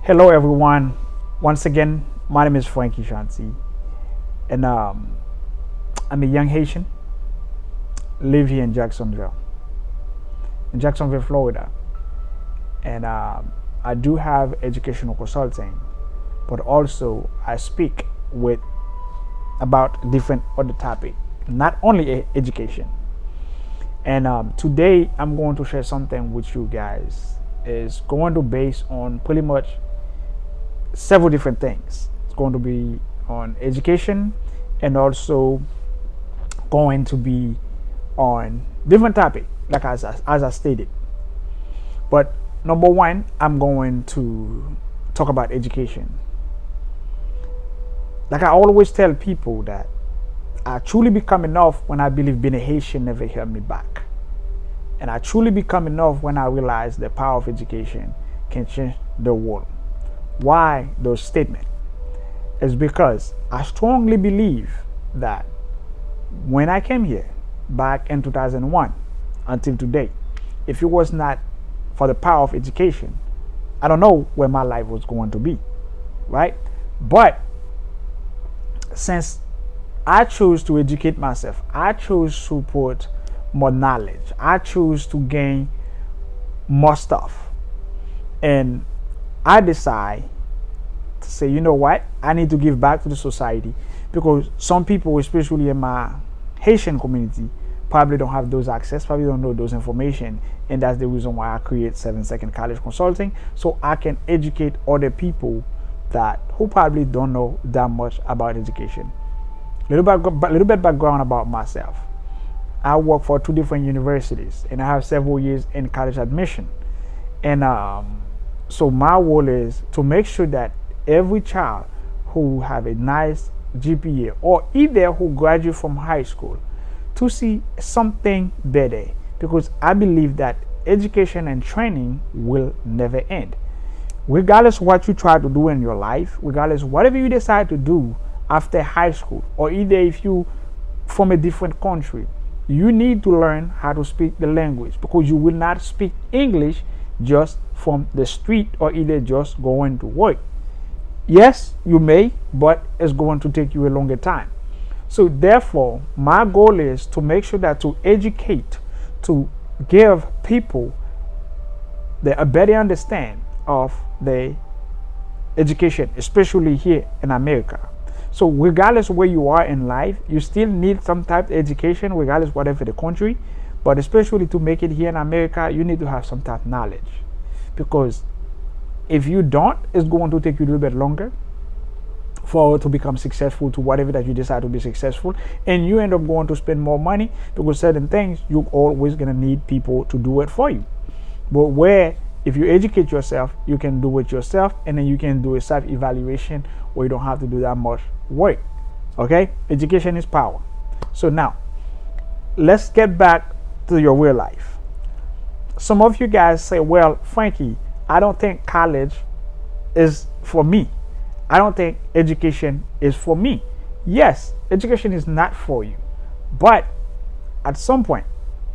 Hello, everyone. Once again, my name is Frankie Shanti, and I'm a young Haitian, live here in Jacksonville, Florida, and I do have educational consulting, but also I speak with about different other topic, not only education. And today I'm going to share something with you guys. Is going to base on pretty much several different things. It's going to be on education and also going to be on different topic, like as I stated. But number one, I'm going to talk about education. Like I always tell people that I truly become enough when I believe being a Haitian never held me back. And I truly become enough when I realize the power of education can change the world. Why those statements? Is because I strongly believe that when I came here back in 2001 until today, if it was not for the power of education, I don't know where my life was going to be, right? But since I chose to educate myself, I chose to put more knowledge, I chose to gain more stuff, and I decide to say, you know what, I need to give back to the society because some people, especially in my Haitian community, probably don't have those access, probably don't know those information, and that's the reason why I create 7 Second College Consulting, so I can educate other people that who probably don't know that much about education. Little bit background about myself. I work for two different universities, and I have several years in college admission, and so my role is to make sure that every child who have a nice GPA or either who graduate from high school to see something better, because I believe that education and training will never end. Regardless what you try to do in your life, regardless whatever you decide to do after high school, or either if you from a different country, you need to learn how to speak the language, because you will not speak English just from the street or either just going to work. Yes, you may, but it's going to take you a longer time. So therefore, my goal is to make sure that to educate, to give people a better understand of the education, especially here in America. So regardless where you are in life, you still need some type of education, regardless whatever the country. But especially to make it here in America, you need to have some type of knowledge, because if you don't, it's going to take you a little bit longer for to become successful to whatever that you decide to be successful, and you end up going to spend more money because certain things you're always gonna need people to do it for you. But where if you educate yourself, you can do it yourself, and then you can do a self-evaluation where you don't have to do that much work. Okay, education is power. So now let's get back to your real life. Some of you guys say, well, Frankie, I don't think college is for me. I don't think education is for me. Yes, education is not for you. But at some point,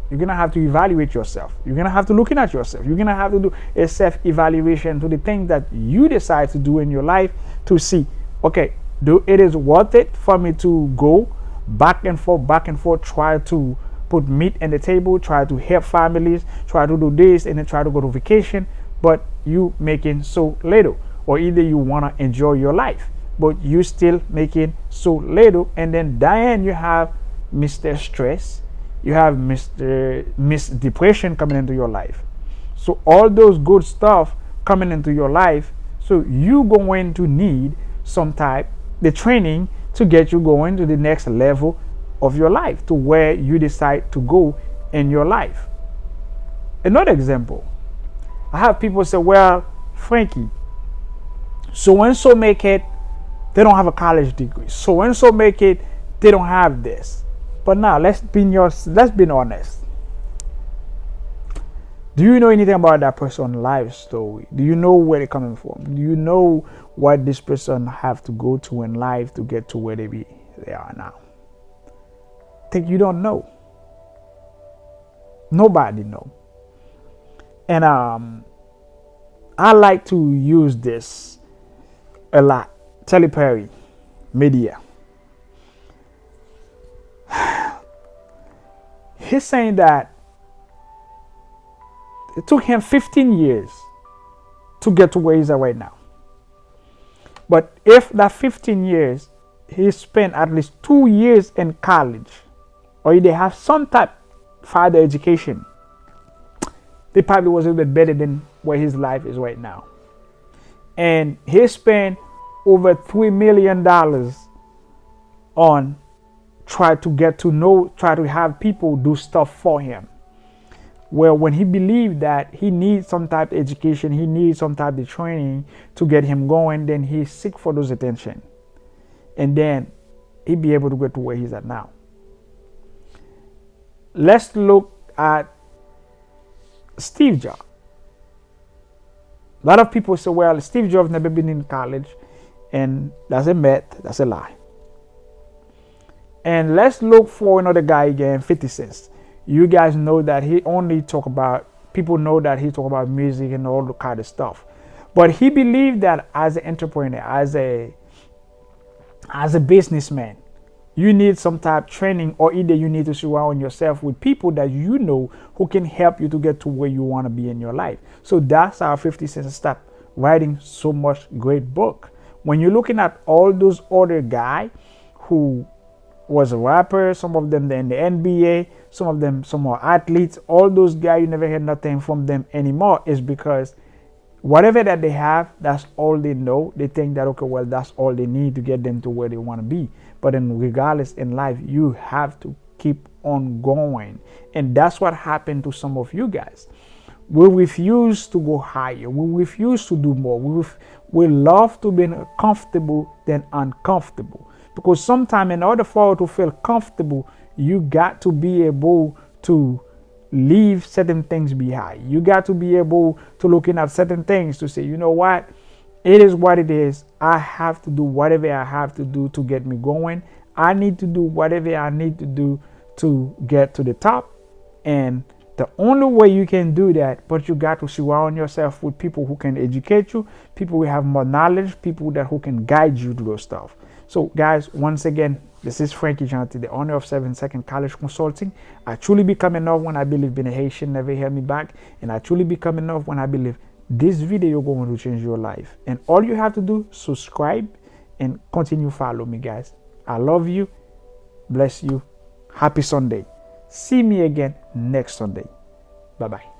you're going to have to evaluate yourself. You're going to have to look at yourself. You're going to have to do a self-evaluation to the things that you decide to do in your life to see, okay, do it is worth it for me to go back and forth, try to put meat in the table, try to help families, try to do this, and then try to go to vacation, but you making so little. Or either you want to enjoy your life, but you still making so little, and then Diane, you have Mr. Stress, you have Miss Depression coming into your life. So all those good stuff coming into your life, so you going to need some type the training to get you going to the next level of your life, to where you decide to go in your life. Another example, I have people say, well, Frankie, so and so make it, they don't have a college degree. So and so make it, they don't have this. But now let's be honest. Do you know anything about that person's life story? Do you know where they're coming from? Do you know what this person have to go to in life to get to where they are now? Think you don't know. Nobody know. And I like to use this a lot. Tyler Perry, media. He's saying that it took him 15 years to get to where he's at right now. But if that 15 years, he spent at least 2 years in college, or they have some type of further education, they probably was a little bit better than where his life is right now. And he spent over $3 million on try to have people do stuff for him. Well, when he believed that he needs some type of education, he needs some type of training to get him going, then he seek for those attention. And then he'd be able to get to where he's at now. Let's look at Steve Jobs. A lot of people say, well, Steve Jobs never been in college, and that's a myth, that's a lie. And let's look for another guy again, 50 Cent. You guys know that he only people know that he talk about music and all the kind of stuff. But he believed that as an entrepreneur, as a businessman, you need some type of training, or either you need to surround yourself with people that you know who can help you to get to where you want to be in your life. So that's how 50 Cent started writing so much great book. When you're looking at all those other guys who was a rapper, some of them in the NBA, some are athletes, all those guys, you never hear nothing from them anymore, is because whatever that they have, that's all they know. They think that, okay, well, that's all they need to get them to where they want to be. But then regardless in life, you have to keep on going. And that's what happened to some of you guys. We refuse to go higher. We refuse to do more. We love to be comfortable than uncomfortable. Because sometimes in order for you to feel comfortable, you got to be able to leave certain things behind. You got to be able to looking at certain things to say, you know what? It is what it is. I have to do whatever I have to do to get me going. I need to do whatever I need to do to get to the top. And the only way you can do that, but you got to surround yourself with people who can educate you, people who have more knowledge, people who can guide you to those stuff. So guys, once again, this is Frankie Janti, the owner of 7 Second College Consulting. I truly become enough when I believe being a Haitian never held me back. And I truly become enough when I believe this video is going to change your life. And all you have to do, subscribe and continue follow me, guys. I love you. Bless you. Happy Sunday. See me again next Sunday. Bye-bye.